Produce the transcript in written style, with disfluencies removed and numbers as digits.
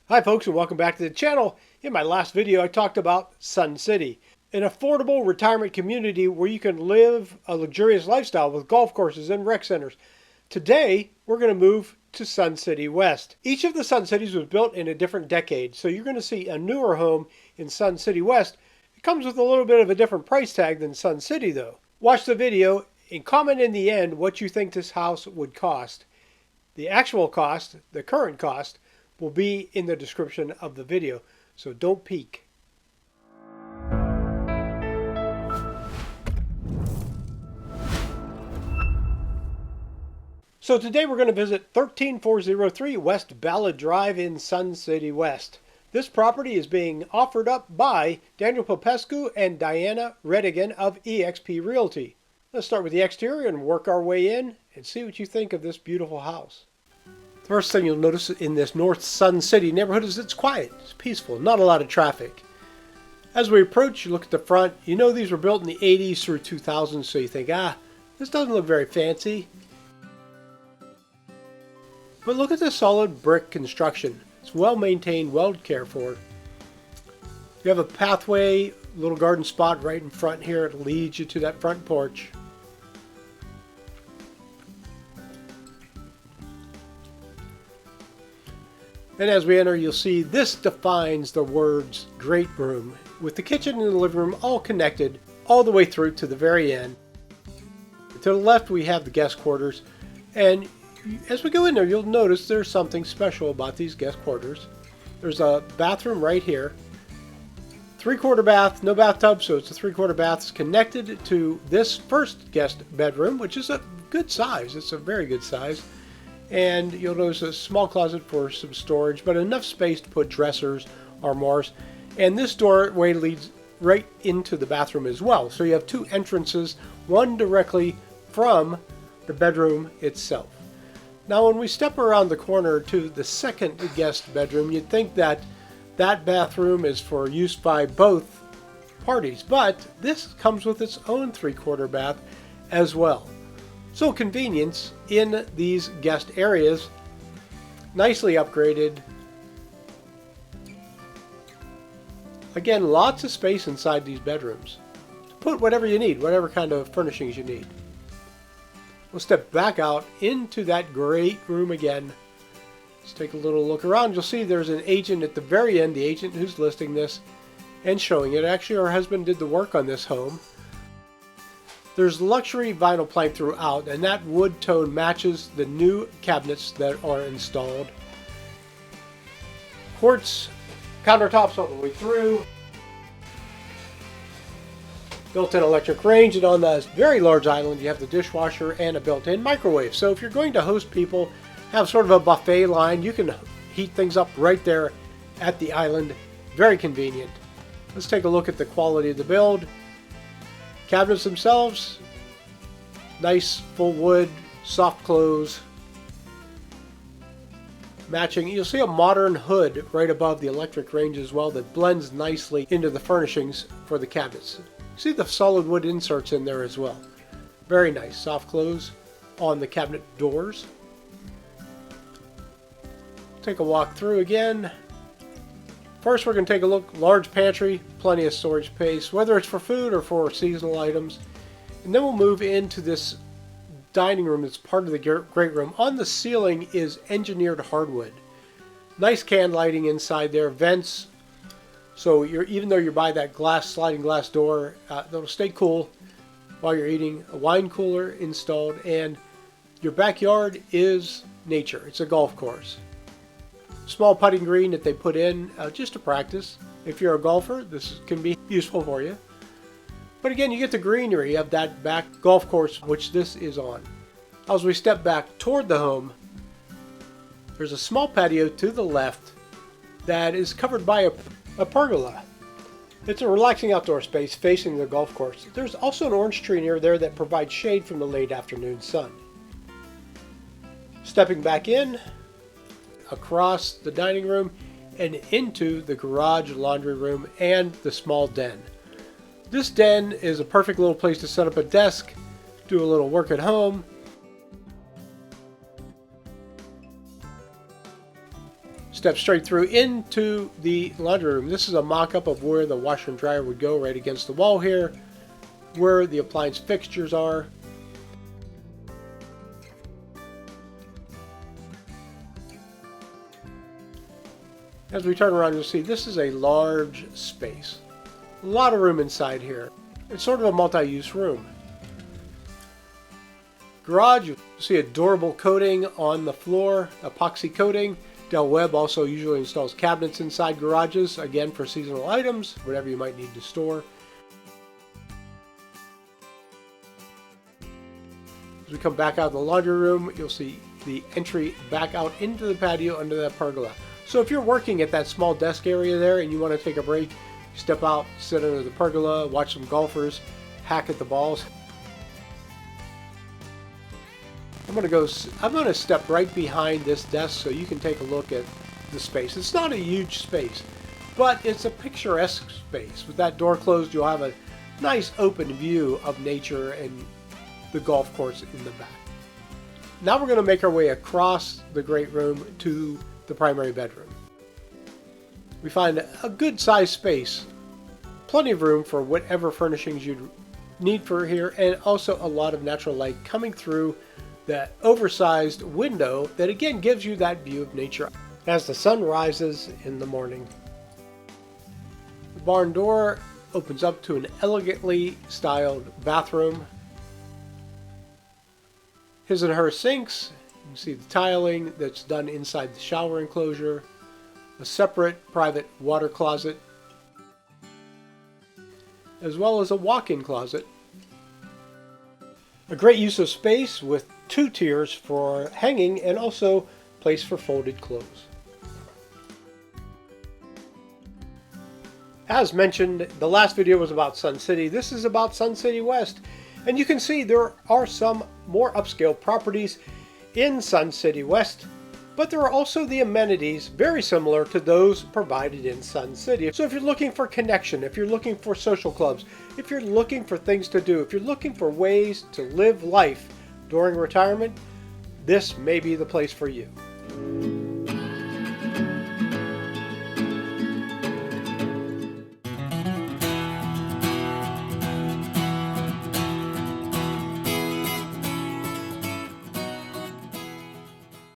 Hi folks, and welcome back to the channel. In my last video I talked about Sun City, an affordable retirement community where you can live a luxurious lifestyle with golf courses and rec centers. Today we're going to move to Sun City West. Each of the Sun Cities was built in a different decade, so you're going to see a newer home in Sun City West. It comes with a little bit of a different price tag than Sun City though. Watch the video and comment in the end what you think this house would cost. The actual cost, the current cost, will be in the description of the video, so don't peek. So today we're going to visit 13403 West Ballard Drive in Sun City West. This property is being offered up by Daniel Popescu and Diana Retegan of eXp Realty. Let's start with the exterior and work our way in and see what you think of this beautiful house. The first thing you'll notice in this North Sun City neighborhood is it's quiet, it's peaceful, not a lot of traffic. As we approach, you look at the front, you know these were built in the 80s through 2000s, so you think, this doesn't look very fancy. But look at the solid brick construction. It's well maintained, well cared for. You have a pathway, little garden spot right in front here. It leads you to that front porch. And as we enter, you'll see this defines the words great room, with the kitchen and the living room all connected all the way through to the very end. To the left we have the guest quarters, and as we go in there you'll notice there's something special about these guest quarters. There's a bathroom right here, 3/4 bath, no bathtub, so it's a 3/4 bath. It's connected to this first guest bedroom, which is a good size. It's a very good size. And you'll notice a small closet for some storage, but enough space to put dressers, armoires, and this doorway leads right into the bathroom as well. So you have two entrances, one directly from the bedroom itself. Now when we step around the corner to the second guest bedroom, you'd think that that bathroom is for use by both parties, but this comes with its own 3/4 bath as well. So convenience in these guest areas, nicely upgraded. Again, lots of space inside these bedrooms. Put whatever you need, whatever kind of furnishings you need. We'll step back out into that great room again. Let's take a little look around. You'll see there's an agent at the very end, the agent who's listing this and showing it. Actually, her husband did the work on this home. There's luxury vinyl plank throughout, and that wood tone matches the new cabinets that are installed. Quartz countertops all the way through. Built-in electric range, and on this very large island you have the dishwasher and a built-in microwave. So if you're going to host people, have sort of a buffet line, you can heat things up right there at the island. Very convenient. Let's take a look at the quality of the build. Cabinets themselves, nice full wood, soft close, matching. You'll see a modern hood right above the electric range as well that blends nicely into the furnishings for the cabinets. See the solid wood inserts in there as well. Very nice, soft close on the cabinet doors. Take a walk through again. First we're going to take a look. Large pantry, plenty of storage space, whether it's for food or for seasonal items. And then we'll move into this dining room that's part of the great room. On the ceiling is engineered hardwood. Nice can lighting inside there, vents. So even though you're by that sliding glass door, that'll stay cool while you're eating. A wine cooler installed, and your backyard is nature. It's a golf course. Small putting green that they put in just to practice. If you're a golfer, this can be useful for you. But again, you get the greenery of that back golf course, which this is on. As we step back toward the home, there's a small patio to the left that is covered by a pergola. It's a relaxing outdoor space facing the golf course. There's also an orange tree near there that provides shade from the late afternoon sun. Stepping back in, across the dining room and into the garage, laundry room, and the small den. This den is a perfect little place to set up a desk, do a little work at home. Step straight through into the laundry room. This is a mock-up of where the washer and dryer would go, right against the wall here, where the appliance fixtures are. As we turn around, you'll see this is a large space. A lot of room inside here. It's sort of a multi-use room. Garage, you see a durable coating on the floor, epoxy coating. Del Webb also usually installs cabinets inside garages, again for seasonal items, whatever you might need to store. As we come back out of the laundry room, you'll see the entry back out into the patio under that pergola. So if you're working at that small desk area there and you want to take a break, you step out, sit under the pergola, watch some golfers hack at the balls. I'm going to step right behind this desk so you can take a look at the space. It's not a huge space, but it's a picturesque space. With that door closed, you'll have a nice open view of nature and the golf course in the back. Now we're going to make our way across the great room to the primary bedroom. We find a good sized space, plenty of room for whatever furnishings you'd need for here, and also a lot of natural light coming through that oversized window that again gives you that view of nature as the sun rises in the morning. The barn door opens up to an elegantly styled bathroom. His and her sinks. You can see the tiling that's done inside the shower enclosure. A separate private water closet, as well as a walk-in closet. A great use of space with 2 tiers for hanging and also place for folded clothes. As mentioned, the last video was about Sun City. This is about Sun City West. And you can see there are some more upscale properties in Sun City West, but there are also the amenities very similar to those provided in Sun City. So if you're looking for connection, if you're looking for social clubs, if you're looking for things to do, if you're looking for ways to live life during retirement, this may be the place for you.